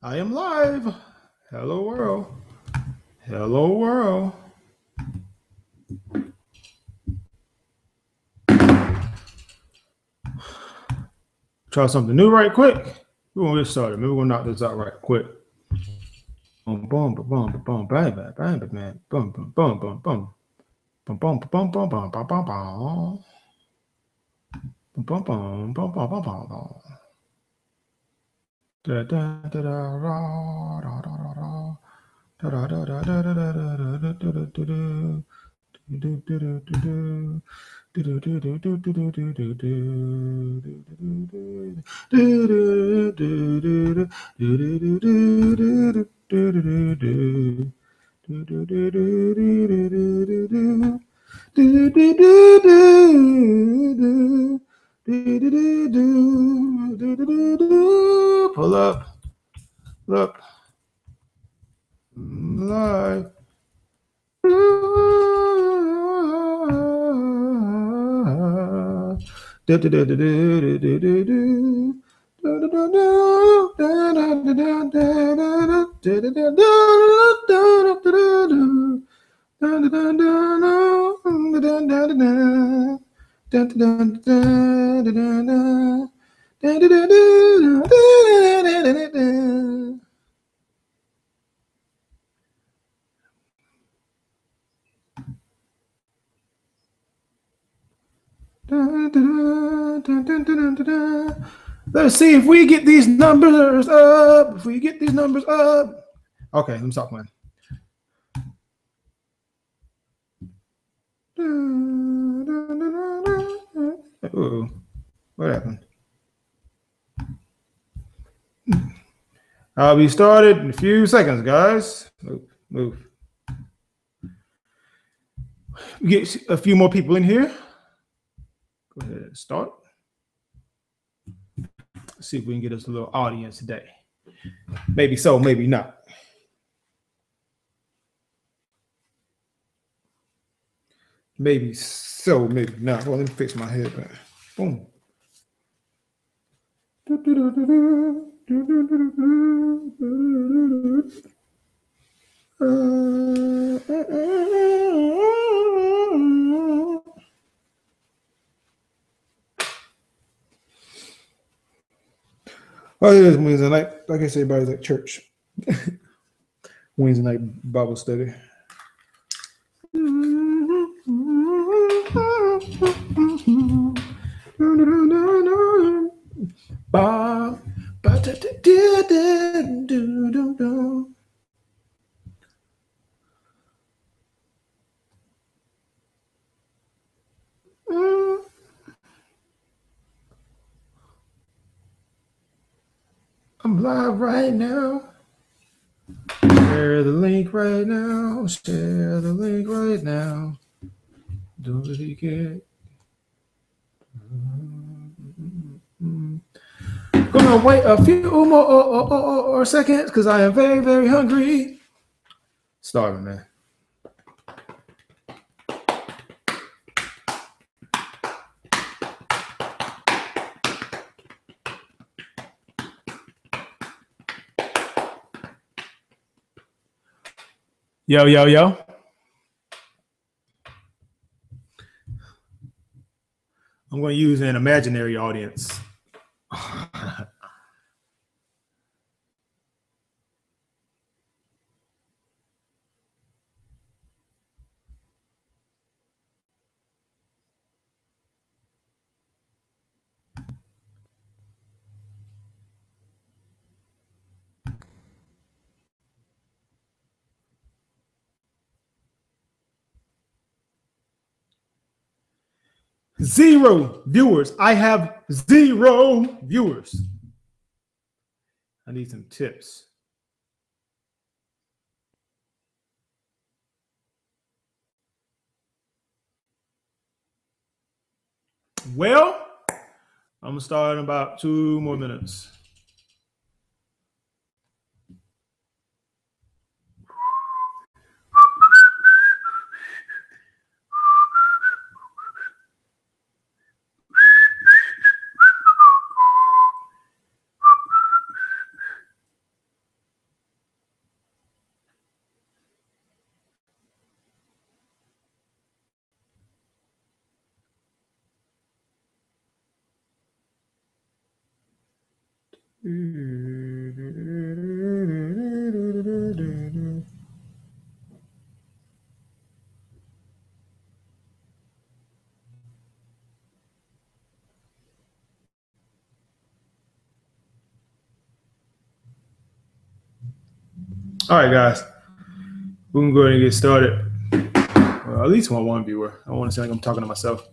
I am live. Hello, world. Hello, world. Try something new right quick. We're going to get started. Maybe we'll knock this out right quick. Boom, boom, boom, boom, boom, bang, bang, bang, bang, boom, boom, boom, boom, boom. Boom, boom, boom, boom, boom, boom, boom, boom. Boom, boom, boom, boom, boom, boom, boom, boom. Da da da da da da da da. Da da da da da da da da da da da da. Do do do do do. Do do do do do do do do do do. Pull up. Look. Live. Let's see if we get these numbers up. If we get these numbers up. Okay, let me stop playing. Ooh, what happened? I'll be started in a few seconds, guys. Move. Get a few more people in here. Go ahead and start. Let's see if we can get us a little audience today. Maybe so, maybe not. Maybe so, maybe not. Well, let me fix my headband. Boom. Oh, it is Wednesday night. Like I say, everybody's at church. Wednesday night Bible study. I'm live right now. Share the link right now. Share the link right now. Don't really get. Gonna wait a few more seconds because I am very, very hungry. Starving, man. Yo, yo, yo. I'm going to use an imaginary audience. Zero viewers. I have 0 viewers. I need some tips. Well, I'm going to start in about 2 more minutes. All right, guys, we can go ahead and get started. Well, at least one viewer. I want to sound like I'm talking to myself.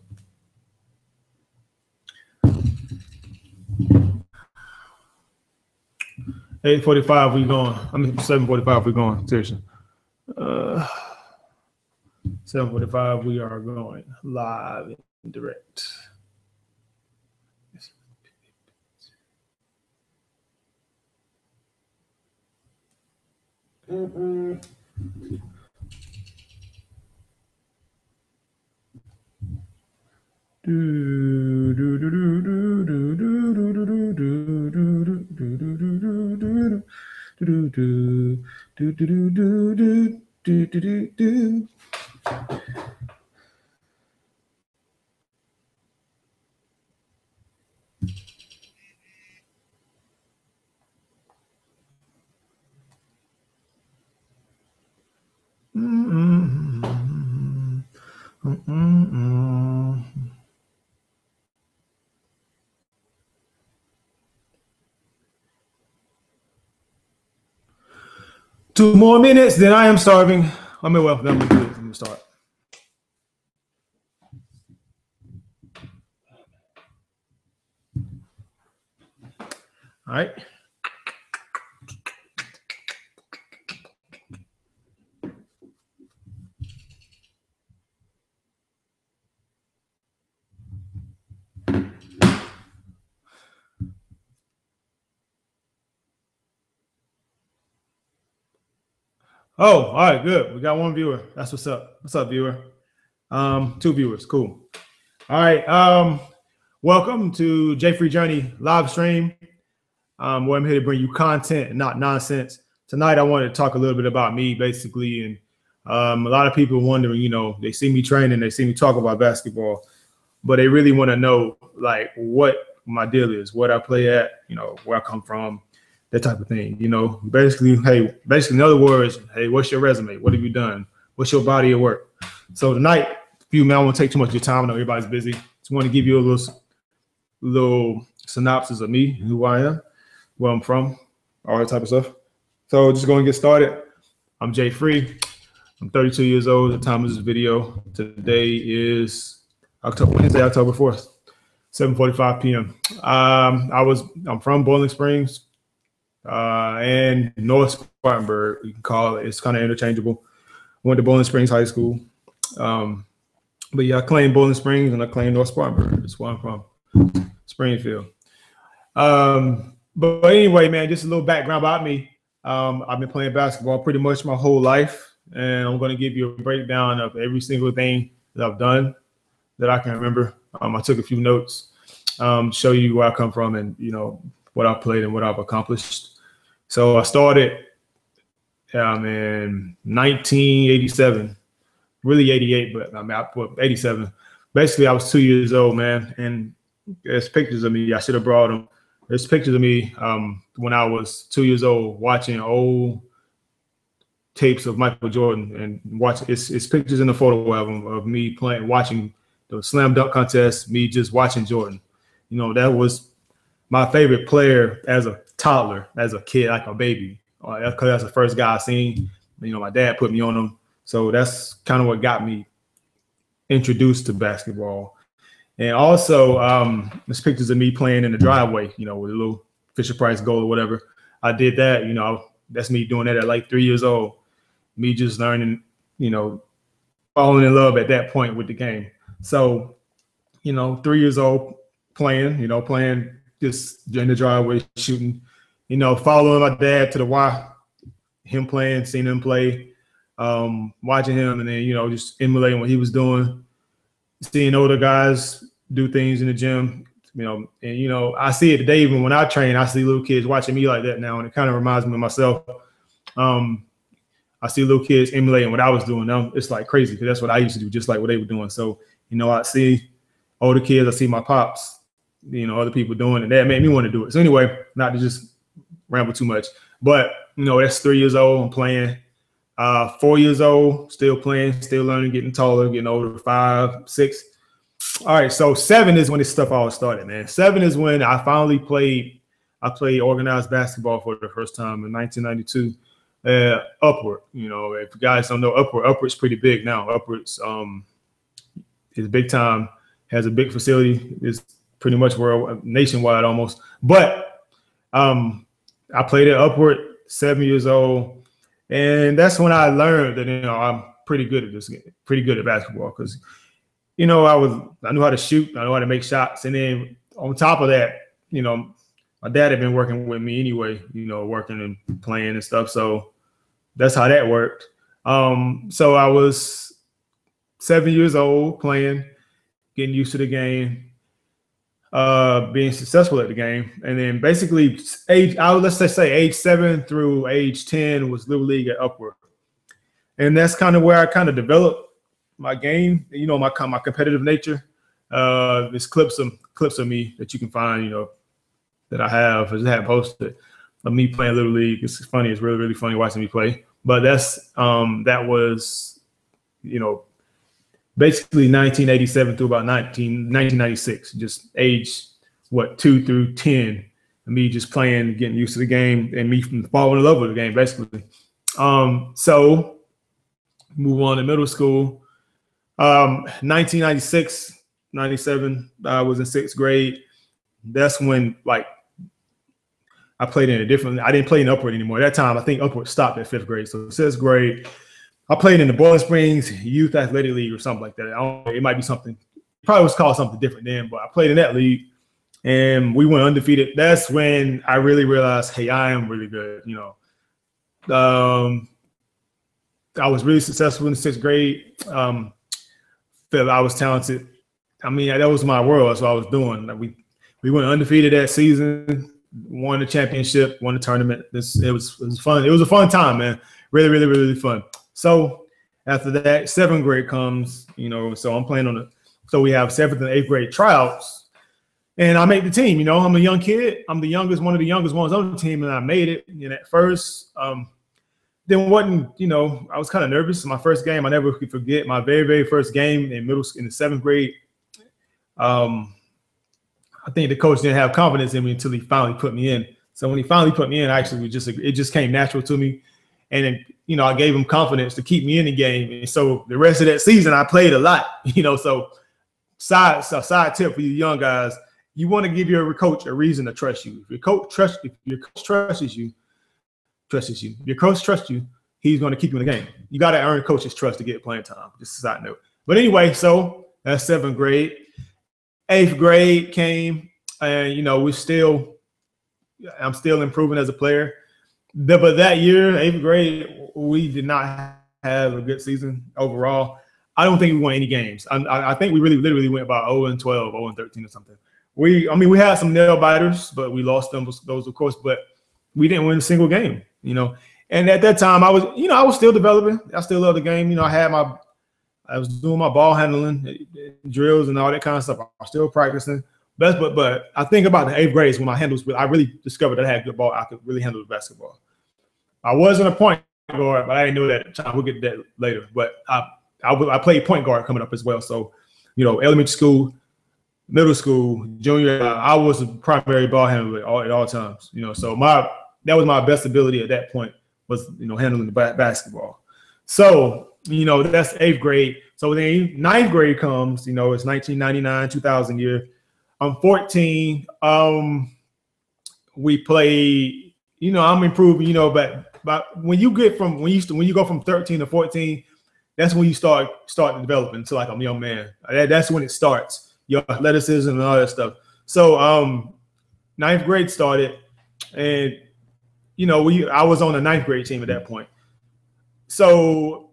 $8:45, we going. I mean, $7:45, we going. Seriously. 7:45, we are going live and direct. Two more minutes, then I am starving. I mean, well, I'm gonna start. All right. Oh, all right, good. We got one viewer. That's what's up. What's up, viewer? Two viewers. Cool. All right. Welcome to J Free Journey live stream. Where I'm here to bring you content and not nonsense. Tonight, I wanted to talk a little bit about me, basically, and a lot of people wondering. You know, they see me training, they see me talk about basketball, but they really want to know like what my deal is, what I play at, you know, where I come from, that type of thing. You know, basically, in other words, hey, what's your resume? What have you done? What's your body of work? So tonight, I won't take too much of your time. I know everybody's busy. Just want to give you a little synopsis of me, who I am, where I'm from, all that type of stuff. So just going to get started. I'm Jay Free. I'm 32 years old at the time of this video. Today is Wednesday, October 4th, 7:45 p.m. I'm from Bowling Springs and North Spartanburg, you can call it. It's kind of interchangeable. Went to Bowling Springs High School. But yeah, I claim Bowling Springs and I claim North Spartanburg. That's where I'm from, Springfield. But anyway, man, just a little background about me. I've been playing basketball pretty much my whole life, and I'm going to give you a breakdown of every single thing that I've done that I can remember. I took a few notes, show you where I come from and, you know, what I've played and what I've accomplished. So I started in 1987, really 88, but I mean, 87. Basically, I was 2 years old, man, and there's pictures of me. I should have brought them. There's pictures of me when I was 2 years old watching old tapes of Michael Jordan and watch. It's pictures in the photo album of me watching the slam dunk contest, me just watching Jordan. You know, that was my favorite player as a toddler, as a kid, like a baby. Because that's the first guy I seen. You know, my dad put me on him. So that's kind of what got me introduced to basketball. And also, there's pictures of me playing in the driveway, you know, with a little Fisher-Price goal or whatever. I did that, you know, that's me doing that at like 3 years old. Me just learning, you know, falling in love at that point with the game. So, you know, 3 years old playing just in the driveway, shooting, you know, following my dad to the Y, him playing, seeing him play, watching him, and then, you know, just emulating what he was doing, seeing older guys do things in the gym, you know, and, you know, I see it today. Even when I train, I see little kids watching me like that now, and it kind of reminds me of myself. I see little kids emulating what I was doing. Now it's like crazy because that's what I used to do, just like what they were doing. So, you know, I see older kids, I see my pops, other people doing it. That made me want to do it. So anyway, not to just ramble too much, but that's 3 years old. I'm playing. 4 years old, still playing, still learning, getting taller, getting older. 5, 6. All right, so 7 is when this stuff all started, man. 7 is when I finally played. I played organized basketball for the first time in 1992. Upward, if you guys don't know, Upward's pretty big now. Upward's is big time, has a big facility, is pretty much nationwide almost. But I played at Upward, 7 years old, and that's when I learned that I'm pretty good at this game, pretty good at basketball, because I knew how to shoot, I knew how to make shots, and then on top of that, my dad had been working with me anyway, working and playing and stuff. So that's how that worked. So I was 7 years old playing, getting used to the game, being successful at the game. And then basically let's just say age 7 through age 10 was Little League at Upward. And that's kind of where I kind of developed my game, my competitive nature. There's clips of me that you can find, that I just had posted of me playing Little League. It's funny. It's really, really funny watching me play. But that was, basically 1987 through about 1996, just age 2 through 10, and me just playing, getting used to the game, and me falling in love with the game, basically. So move on to middle school. 1996, 97, I was in 6th grade. That's when I played in I didn't play in Upward anymore. At that time, I think Upward stopped at 5th grade. So 6th grade, I played in the Boiling Springs Youth Athletic League or something like that. I don't know, it might be something, probably was called something different then, but I played in that league and we went undefeated. That's when I really realized, hey, I am really good. I was really successful in the 6th grade. Felt I was talented. I mean, that was my world. That's what I was doing. We went undefeated that season. Won the championship, won the tournament. It was fun. It was a fun time, man. Really, really, really, really fun. So after that, 7th grade comes, so I'm playing so we have 7th and 8th grade tryouts, and I make the team. I'm a young kid. I'm one of the youngest ones on the team, and I made it. And at first, then wasn't, I was kind of nervous. My first game, I never could forget my very, very first game in the 7th grade. I think the coach didn't have confidence in me until he finally put me in. So when he finally put me in, actually, it just came natural to me. And then, I gave him confidence to keep me in the game. And so the rest of that season, I played a lot, so side tip for you young guys, you want to give your coach a reason to trust you. If your coach trusts you, your coach trusts you, he's going to keep you in the game. You got to earn coach's trust to get playing time. Just a side note. But anyway, so that's 7th grade. 8th grade came, and I'm still improving as a player. But that year, 8th grade, we did not have a good season overall. I don't think we won any games. I think we literally went about 0-12, 0-13 or something. We had some nail biters, but we lost those of course. But we didn't win a single game. And at that time, I was still developing. I still love the game. I was doing my ball handling drills and all that kind of stuff. I'm still practicing. But I think about the 8th grade when my handles, I really discovered that I had good ball. I could really handle the basketball. I wasn't a point guard, but I didn't know that at the time. We'll get to that later. But I played point guard coming up as well. So, elementary school, middle school, junior, I was a primary ball handler at all times. So that was my best ability at that point was, handling the basketball. So, that's 8th grade. So then 9th grade comes, it's 1999, 2000 year. I'm 14. We play, I'm improving, but when you go from 13 to 14, that's when you start developing to like a young man. That's when it starts, your athleticism and all that stuff. So 9th grade started, and I was on the 9th grade team at that point. So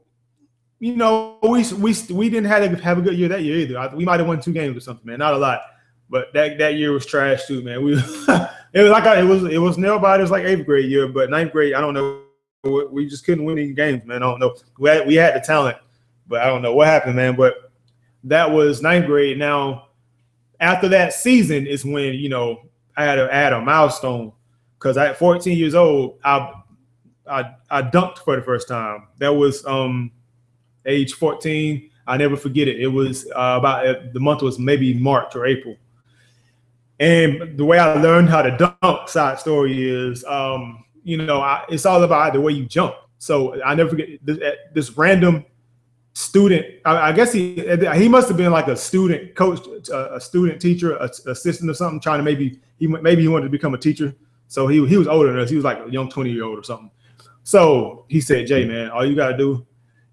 we didn't have a good year that year either. We might have won 2 games or something, man. Not a lot, but that year was trash too, man. It was nail biters like 8th grade year, but 9th grade, I don't know. We just couldn't win any games, man. I don't know. We had the talent, but I don't know what happened, man. But that was 9th grade. Now after that season is when, you know, I had a milestone, because at 14 years old, I dunked for the first time. That was age 14. I never forget it. It was about, the month was maybe March or April. And the way I learned how to dunk, side story is, you know, it's all about the way you jump. So I never forget this random student. I guess he must have been like a student coach, a student teacher, assistant or something, trying to maybe he wanted to become a teacher. So he was older than us. He was like a young 20-year-old or something. So he said, Jay, man, all you got to do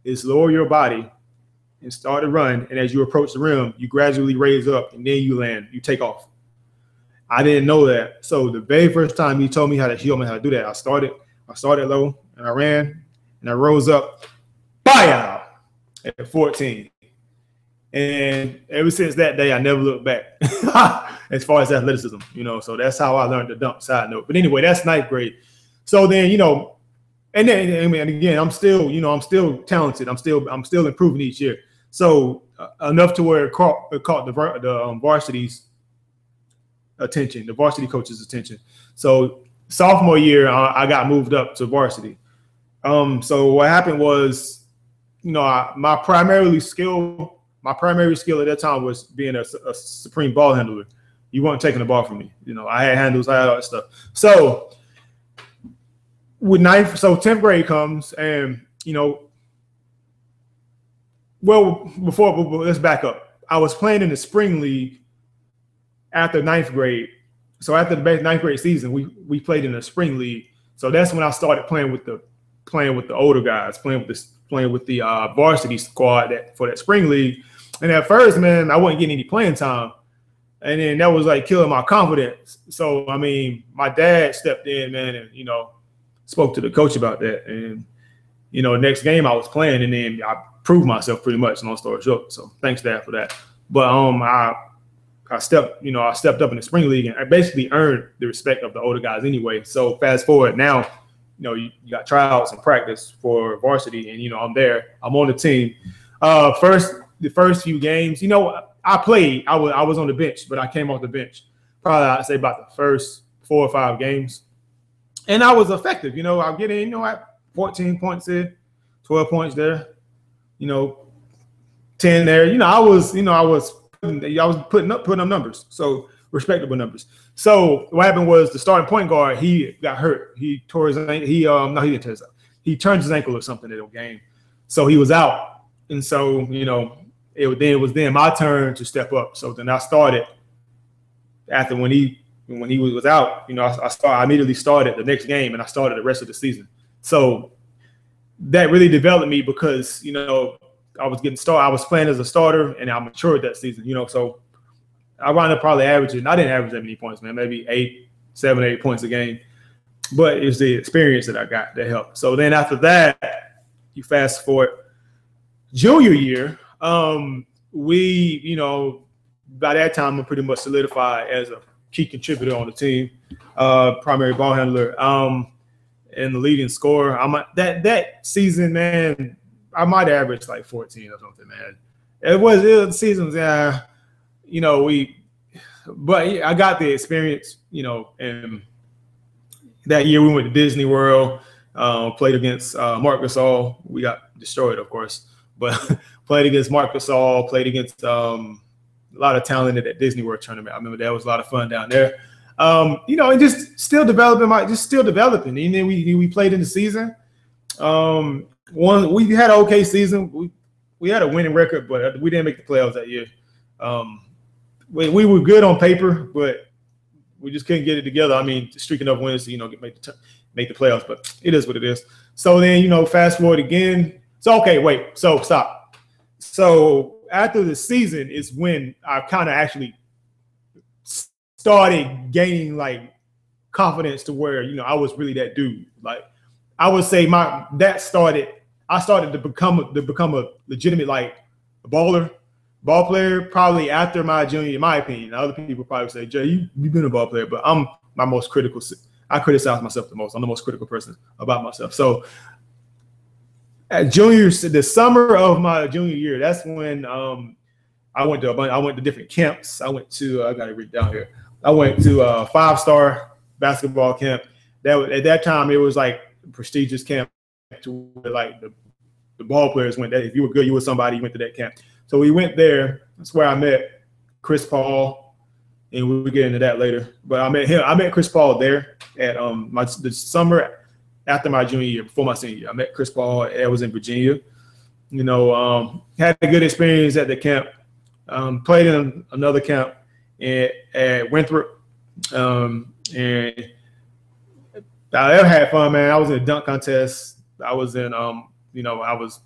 is lower your body and start to run. And as you approach the rim, you gradually raise up and then you land, you take off. I didn't know that. So the very first time he told me how to do that, I started low and I ran and I rose up, bam, at 14. And ever since that day, I never looked back as far as athleticism, you know. So that's how I learned to dunk, side note. But anyway, that's ninth grade. So then, you know, and then, I mean, again, I'm still talented. I'm still improving each year. So enough to where it caught the varsity's attention, the varsity coach's attention. So sophomore year, I got moved up to varsity. So what happened was, you know, my primary skill at that time was being a supreme ball handler. You weren't taking the ball from me. You know, I had handles, I had all that stuff. So with 10th grade comes, and, you know, well, let's back up. I was playing in the spring league after 9th grade. So after the 9th grade season, we played in the spring league. So that's when I started playing with the older guys, playing with the varsity squad for that spring league. And at first, man, I wasn't getting any playing time. And then that was like killing my confidence. So, I mean, my dad stepped in, man, and, you know, spoke to the coach about that. And, you know, next game I was playing, and then I proved myself pretty much, long story short. So thanks, Dad, for that. But I stepped up in the spring league, and I basically earned the respect of the older guys anyway. So fast forward now, you know, you got tryouts and practice for varsity, and, you know, I'm there. I'm on the team. The first few games, you know, I played. I was on the bench, but I came off the bench probably, I'd say, about the first 4 or 5 games. And I was effective. You know, I'm getting, you know, at 14 points there, 12 points there, you know, 10 there. You know, I was putting up numbers, so respectable numbers. So what happened was the starting point guard, he got hurt. He tore his ankle. He didn't tear his ankle. He turned his ankle or something in the game, so he was out. And so, you know, it was then my turn to step up. So then I started after when he was out. You know, I immediately started the next game, and I started the rest of the season. So that really developed me because, you know, I was getting started. I was playing as a starter, and I matured that season. You know, so I wound up probably averaging. I didn't average that many points, man. Maybe 7 or 8 points a game, but it's the experience that I got that helped. So then after that, you fast forward junior year. We, you know, by that time, I'm pretty much solidified as a key contributor on the team, primary ball handler, and the leading scorer. That season, man, I might average like 14 or something, man. It was seasons, yeah. You know, but I got the experience, you know, and that year we went to Disney World, played against Marc Gasol. We got destroyed, of course, but played against Marc Gasol, played against a lot of talent at that Disney World tournament. I remember that was a lot of fun down there. You know, and just still developing. And then we played in the season. We had an okay season. We had a winning record, but we didn't make the playoffs that year. We were good on paper, but we just couldn't get it together. I mean, streaking up wins to, you know, make the playoffs, but it is what it is. So then, you know, fast forward again. So, okay, wait. So stop. So after the season is when I kind of actually started gaining like confidence to where, you know, I was really that dude. Like, I would say I started to become a legitimate like ball player probably after my junior year, in my opinion. Other people probably say, Jay, you've been a ball player, but I'm my most critical. I criticize myself the most. I'm the most critical person about myself. So at the summer of my junior year, that's when I went to a bunch. I went to different camps. I went to I got it written down here. I went to a 5-star basketball camp. At that time it was like a prestigious camp to where like the ball players went. That if you were good, you were somebody. You went to that camp. So we went there. That's where I met Chris Paul, and we'll get into that later. But I met him. I met Chris Paul there at the summer after my junior year, before my senior year. I met Chris Paul. I was in Virginia. You know, had a good experience at the camp. Played in another camp at Winthrop, and I had fun, man. I was in a dunk contest. I was in, you know, I was,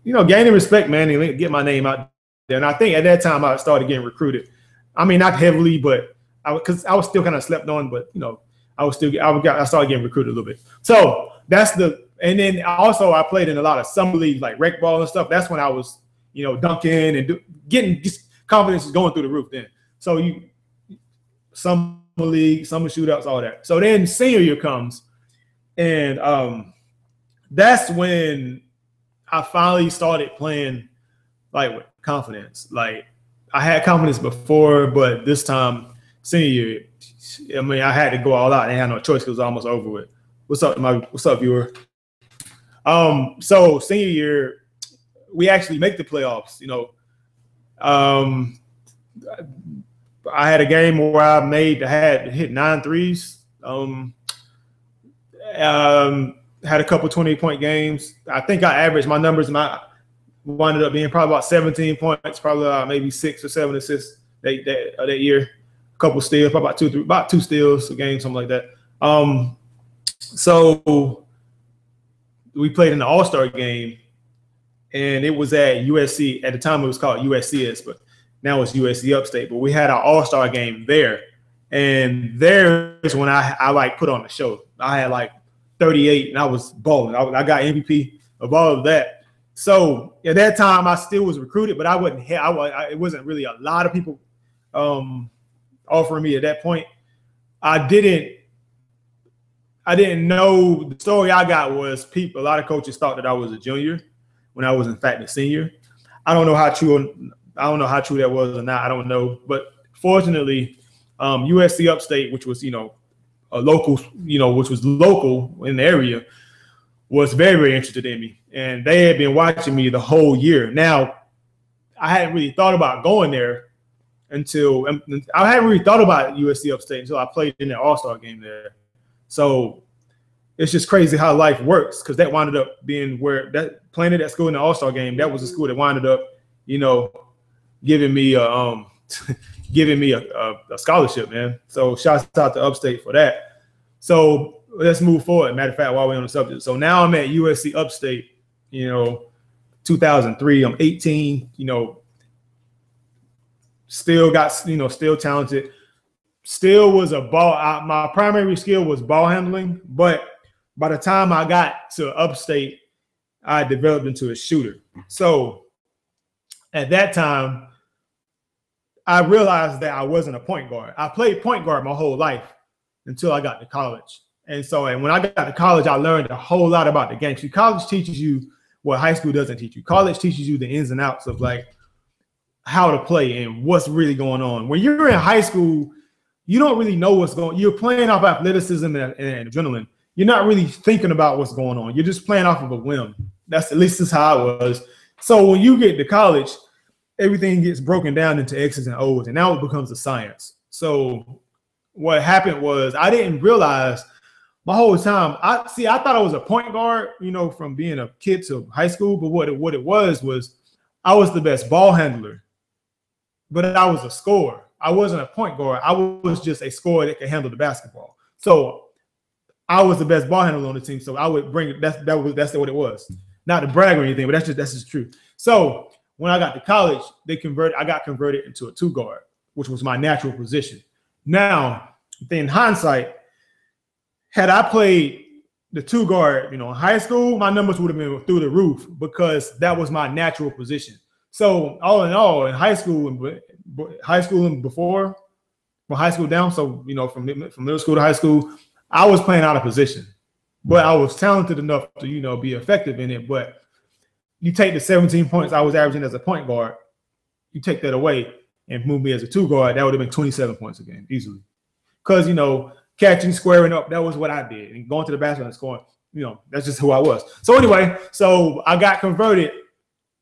you know, gaining respect, man, and get my name out there. And I think at that time I started getting recruited. I mean, not heavily, but because I was still kind of slept on, but you know, I started getting recruited a little bit. So that's and then also I played in a lot of summer leagues like rec ball and stuff. That's when I was, you know, dunking and getting just confidence is going through the roof then. So summer league, summer shootouts, all that. So then senior year comes, and that's when I finally started playing like with confidence. Like I had confidence before, but this time senior year, I mean, I had to go all out. I had no choice because it was almost over with. What's up, viewer? So senior year, we actually make the playoffs. You know, I had a game where I had hit 9 threes. Had a couple 20-point games. I think I averaged my numbers. Wound up being probably about 17 points, probably maybe 6 or 7 assists that year. A couple steals, probably about 2 steals a game, something like that. So we played in the All-Star game, and it was at USC. At the time, it was called USCS, but now it's USC Upstate. But we had our All-Star game there, and there's when I like put on the show. I had like 38, and I was balling. I got MVP of all of that. So at that time, I still was recruited, but I wasn't. It wasn't really a lot of people offering me at that point. I didn't know. The story I got was a lot of coaches thought that I was a junior when I was in fact a senior. I don't know how true that was or not. I don't know. But fortunately, USC Upstate, which was, you know, a local, you know, which was local in the area, was very, very interested in me. And they had been watching me the whole year. Now, I hadn't really thought about going there until I hadn't really thought about USC Upstate until I played in the All-Star game there. So it's just crazy how life works, because that wound up being playing at that school in the All-Star game, that was the school that wound up, you know, giving me a scholarship, man. So shouts out to Upstate for that. So let's move forward. Matter of fact, while we're on the subject. So now I'm at USC Upstate, you know, 2003. I'm 18, you know, still talented. Still was a ball. My primary skill was ball handling, but by the time I got to Upstate, I developed into a shooter. So at that time, I realized that I wasn't a point guard. I played point guard my whole life until I got to college. And when I got to college, I learned a whole lot about the game. See, college teaches you what high school doesn't teach you. College teaches you the ins and outs of like how to play and what's really going on. When you're in high school, you don't really know what's going on. You're playing off athleticism and adrenaline. You're not really thinking about what's going on. You're just playing off of a whim. At least that's how I was. So when you get to college, everything gets broken down into X's and O's, and now it becomes a science. So what happened was I didn't realize my whole time. I thought I was a point guard, you know, from being a kid to high school. But what it was I was the best ball handler, but I was a scorer. I wasn't a point guard. I was just a scorer that could handle the basketball. So I was the best ball handler on the team. So I would bring it. That's what it was. Not to brag or anything, but that's just true. So when I got to college, I got converted into a 2 guard, which was my natural position. Now, in hindsight, had I played the 2 guard, you know, in high school, my numbers would have been through the roof because that was my natural position. So all in all, in high school and before, from high school down, so, you know, from middle school to high school, I was playing out of position, but I was talented enough to, you know, be effective in it. But you take the 17 points I was averaging as a point guard, you take that away and move me as a 2 guard, that would have been 27 points a game easily. Because, you know, catching, squaring up, that was what I did. And going to the basket and scoring, you know, that's just who I was. So anyway, so I got converted,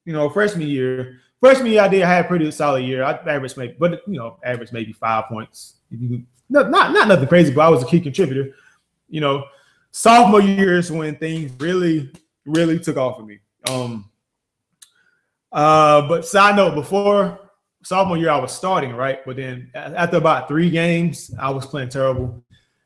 you know, freshman year. Freshman year, I had a pretty solid year. I averaged maybe 5 points. Not nothing crazy, but I was a key contributor. You know, sophomore year is when things really, really took off for me. But side note, before sophomore year, I was starting, right? But then after about 3 games, I was playing terrible.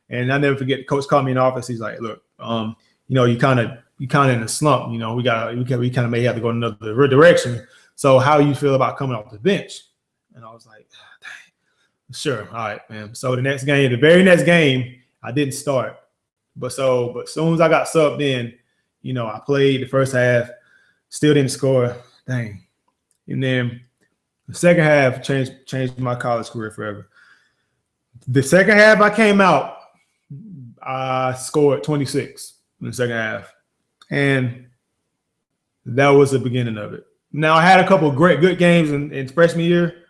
And I never forget, the coach called me in the office. He's like, look, you know, you kind of in a slump. You know, we kind of may have to go in another direction. So how do you feel about coming off the bench? And I was like, dang, sure. All right, man. So the very next game, I didn't start. But as soon as I got subbed in, you know, I played the first half, still didn't score. Dang. And then the second half changed my college career forever. The second half I came out, I scored 26 in the second half. And that was the beginning of it. Now, I had a couple of good games in freshman year,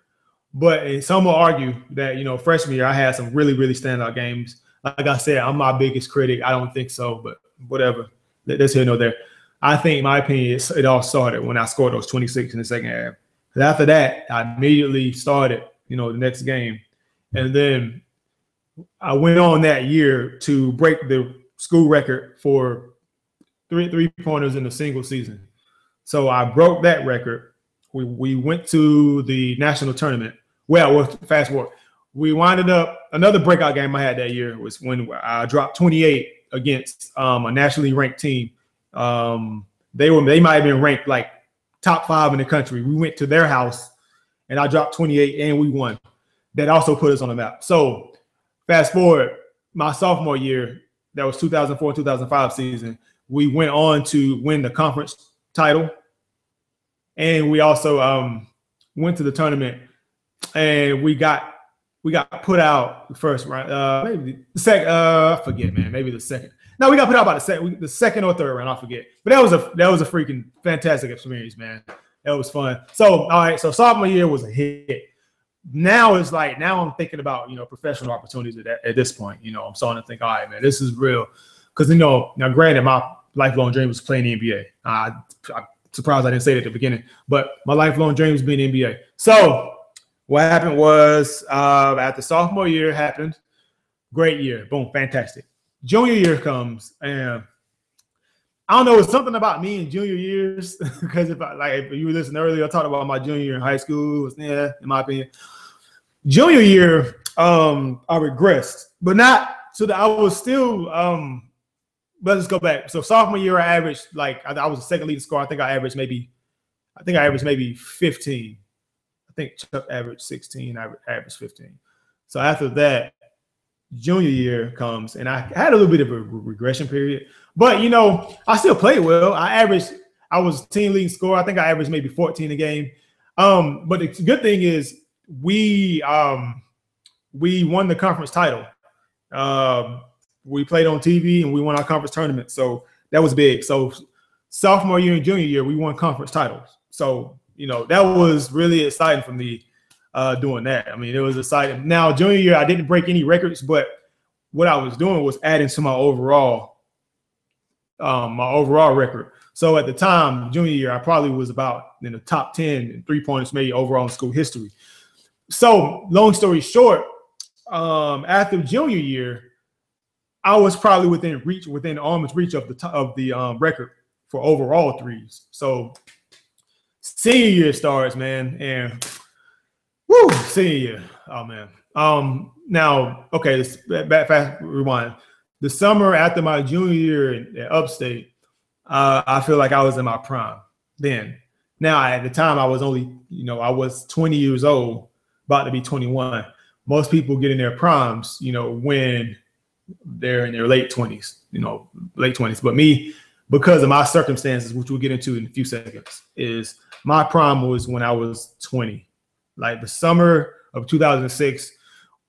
but some will argue that, you know, freshman year I had some really, really standout games. Like I said, I'm my biggest critic. I don't think so, but whatever. That's here nor there. I think, in my opinion, it all started when I scored those 26 in the second half. And after that, I immediately started, you know, the next game. And then I went on that year to break the school record for three-pointers in a single season. So I broke that record. We went to the national tournament. Well, fast forward. We winded up, another breakout game I had that year was when I dropped 28 against a nationally ranked team. They might have been ranked like top 5 in the country. We went to their house and I dropped 28 and we won. That also put us on the map. So fast forward, my sophomore year, that was 2004-2005 season, we went on to win the conference title. And we also went to the tournament and we got put out the first round, maybe the second. I forget, man. Maybe the second. No, we got put out by the second or third round. I forget. But that was a freaking fantastic experience, man. That was fun. So all right, so sophomore year was a hit. Now it's like I'm thinking about, you know, professional opportunities at this point. You know, I'm starting to think, all right, man, this is real. Because, you know, now granted, my lifelong dream was playing the NBA. I'm surprised I didn't say it at the beginning, but my lifelong dream was being in the NBA. So what happened was after sophomore year happened, great year, boom, fantastic. Junior year comes, and I don't know, it's something about me in junior years because if you were listening earlier, I talked about my junior year in high school. In my opinion, junior year, I regressed, but not so that I was still. Let's go back. So sophomore year, I averaged I was the second leading scorer. I think I averaged maybe 15. I think Chuck averaged 16. I averaged 15. So after that, junior year comes, and I had a little bit of a regression period. But, you know, I still played well. I was team leading scorer. I think I averaged maybe 14 a game. But the good thing is we won the conference title. We played on TV, and we won our conference tournament. So that was big. So sophomore year and junior year, we won conference titles. So, you know, that was really exciting for me doing that. I mean, it was exciting. Now, junior year, I didn't break any records, but what I was doing was adding to my overall record. So at the time, junior year, I probably was about in the top 10 in 3-pointers made overall in school history. So long story short, after junior year, I was probably within arm's reach of the record for overall threes. So senior year starts, man, and senior year. Oh man. Now, okay, let's fast rewind. The summer after my junior year at Upstate, I feel like I was in my prime then. Now, at the time, I was only, I was 20 years old, about to be 21. Most people get in their primes, when they're in their late 20s, late 20s. But me, because of my circumstances, which we'll get into in a few seconds, is my prime was when I was 20. Like the summer of 2006,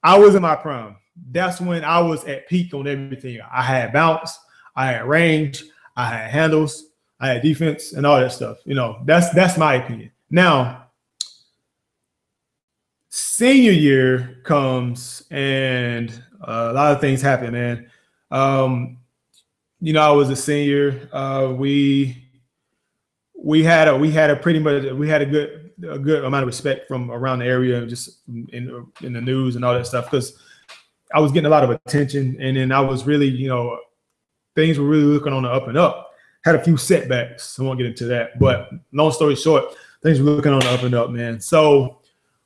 I was in my prime. That's when I was at peak on everything. I had bounce, I had range, I had handles, I had defense, and all that stuff. That's my opinion. Now, senior year comes and a lot of things happen, man. I was a senior. We had a good amount of respect from around the area, and just in the news and all that stuff, because I was getting a lot of attention, and then I was really, things were really looking on the up and up. Had a few setbacks. I won't get into that, but long story short, things were looking on the up and up, man. So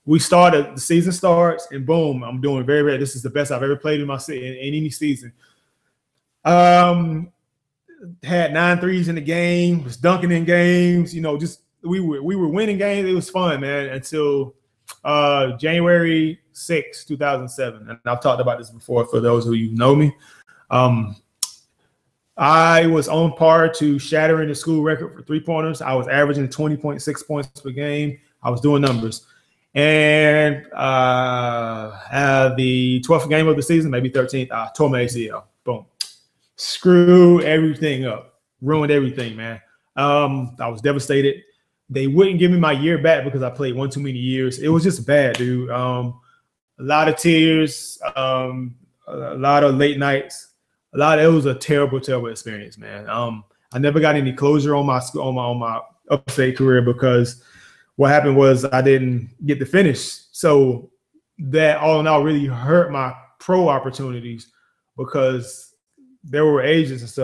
the season starts, and boom, I'm doing very, very. This is the best I've ever played in any season. Had 9 threes in the game, was dunking in games, just we were winning games. It was fun, man, until January 6, 2007. And I've talked about this before for those who know me. I was on par to shattering the school record for 3-pointers. I was averaging 20.6 points per game. I was doing numbers. And at the 12th game of the season, maybe 13th, I tore my ACL. Boom. Screwed everything up. Ruined everything, man. I was devastated. They wouldn't give me my year back because I played one too many years. It was just bad, dude. A lot of tears, a lot of late nights. It was a terrible, terrible experience, man. I never got any closure on my upstate career because what happened was I didn't get to finish. So that all in all really hurt my pro opportunities because there were agents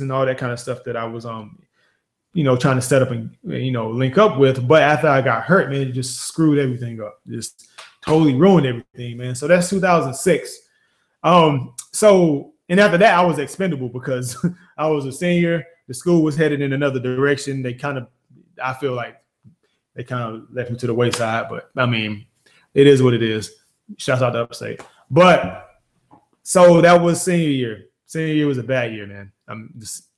and all that kind of stuff that I was trying to set up and link up with. But after I got hurt, man, it just screwed everything up. Just totally ruined everything, man. So that's 2006. And after that, I was expendable because I was a senior. The school was headed in another direction. I feel like they kind of left me to the wayside. But, I mean, it is what it is. Shouts out to Upstate. But, so that was senior year. Senior year was a bad year, man.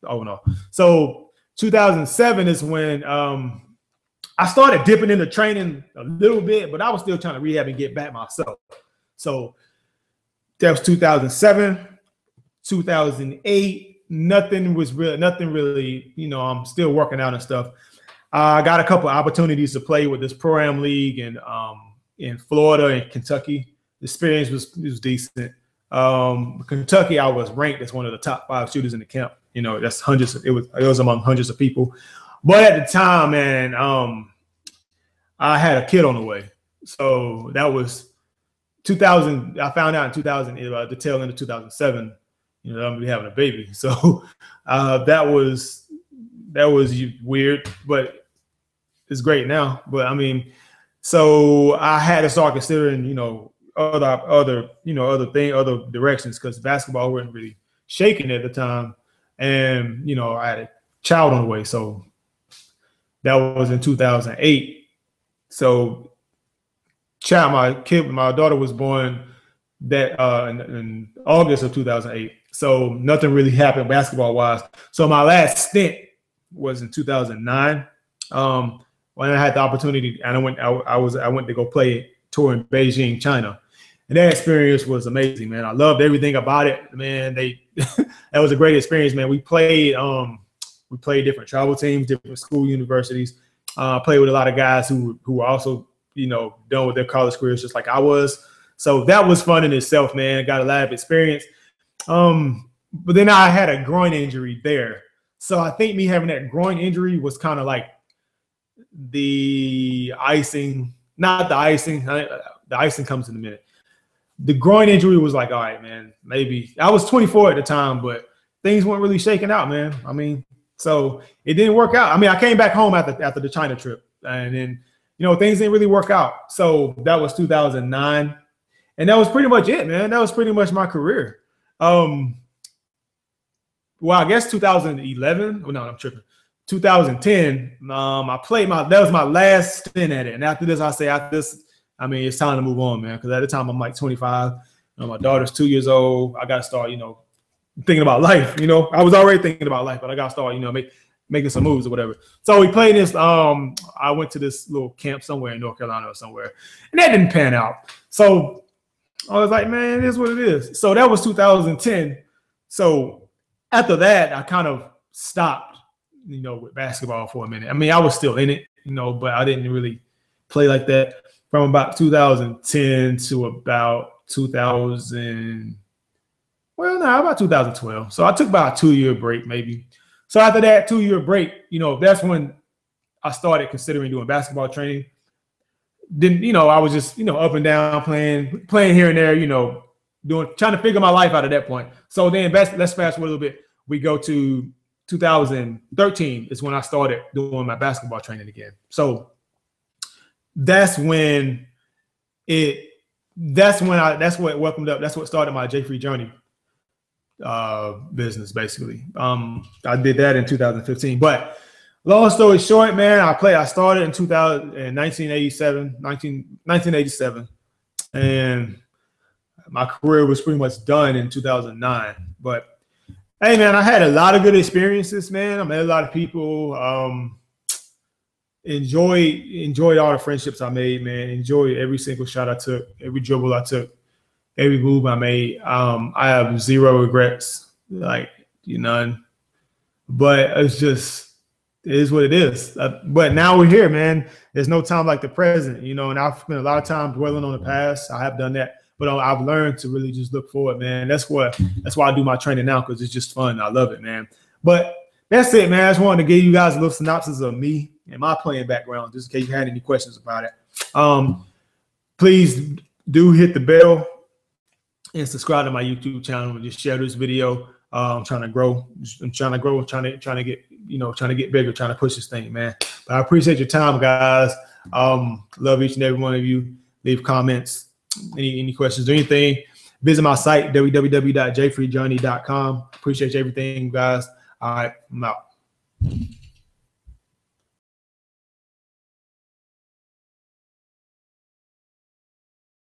No. So 2007 is when I started dipping into training a little bit, but I was still trying to rehab and get back myself. So that was 2007. 2008, nothing really, I'm still working out and stuff. I got a couple of opportunities to play with this Pro-Am league in Florida and Kentucky. The experience was decent. Kentucky, I was ranked as one of the top 5 shooters in the camp. That's hundreds. It was among hundreds of people. But at the time, man, I had a kid on the way. So that was 2000. I found out in 2000, the tail end of 2007. I'm gonna be having a baby, so that was weird, but it's great now. But I mean, so I had to start considering, other directions because basketball wasn't really shaking at the time, and I had a child on the way, so that was in 2008. So, my daughter was born that in August of 2008. So nothing really happened basketball wise. So my last stint was in 2009 when I had the opportunity, and I went to go play tour in Beijing, China, and that experience was amazing, man. I loved everything about it, man. That was a great experience, man. We played different travel teams, different school universities. Played with a lot of guys who were also done with their college careers just like I was. So that was fun in itself, man. Got a lot of experience. But then I had a groin injury there. So I think me having that groin injury was kind of like the icing, not the icing. The icing comes in a minute. The groin injury was like, all right, man, maybe. I was 24 at the time, but things weren't really shaking out, man. I mean, so it didn't work out. I mean, I came back home after the China trip, and then, things didn't really work out. So that was 2009. And that was pretty much it, man. That was pretty much my career. Well, I guess 2011. Oh, no, I'm tripping. 2010. That was my last stint at it. And after this, it's time to move on, man. Because at the time I'm like 25. My daughter's 2 years old. I got to start, thinking about life. I was already thinking about life, but I got to start, making some moves or whatever. So we played this. I went to this little camp somewhere in North Carolina or somewhere, and that didn't pan out. So I was like, man, it is what it is. So that was 2010. So after that, I kind of stopped, with basketball for a minute. I mean, I was still in it, but I didn't really play like that. from about 2010 to about 2000. Well, no, about 2012. So I took about a 2-year break, maybe. So after that 2-year break, that's when I started considering doing basketball training. Then, I was just, up and down playing here and there, trying to figure my life out at that point. So then let's fast forward a little bit. We go to 2013 is when I started doing my basketball training again. So that's when that's what welcomed up. That's what started my J-Free journey business, basically. I did that in 2015. But long story short, man, I started in 1987, and my career was pretty much done in 2009. But hey, man, I had a lot of good experiences, man. I met a lot of people. Enjoyed all the friendships I made, man. Enjoyed every single shot I took, every dribble I took, every move I made. I have zero regrets, like none. But it is what it is. But now we're here, man. There's no time like the present, and I've spent a lot of time dwelling on the past. I have done that, but I've learned to really just look forward, man. That's why I do my training now, because it's just fun. I love it, man. But that's it, man. I just wanted to give you guys a little synopsis of me and my playing background, just in case you had any questions about it. Please do hit the bell and subscribe to my YouTube channel and just share this video. I'm trying to grow. Trying to get bigger, trying to push this thing, man. But I appreciate your time, guys. Love each and every one of you. Leave comments, any questions or anything. Visit my site, www.jfreejourney.com. Appreciate everything, guys. All right, I'm out.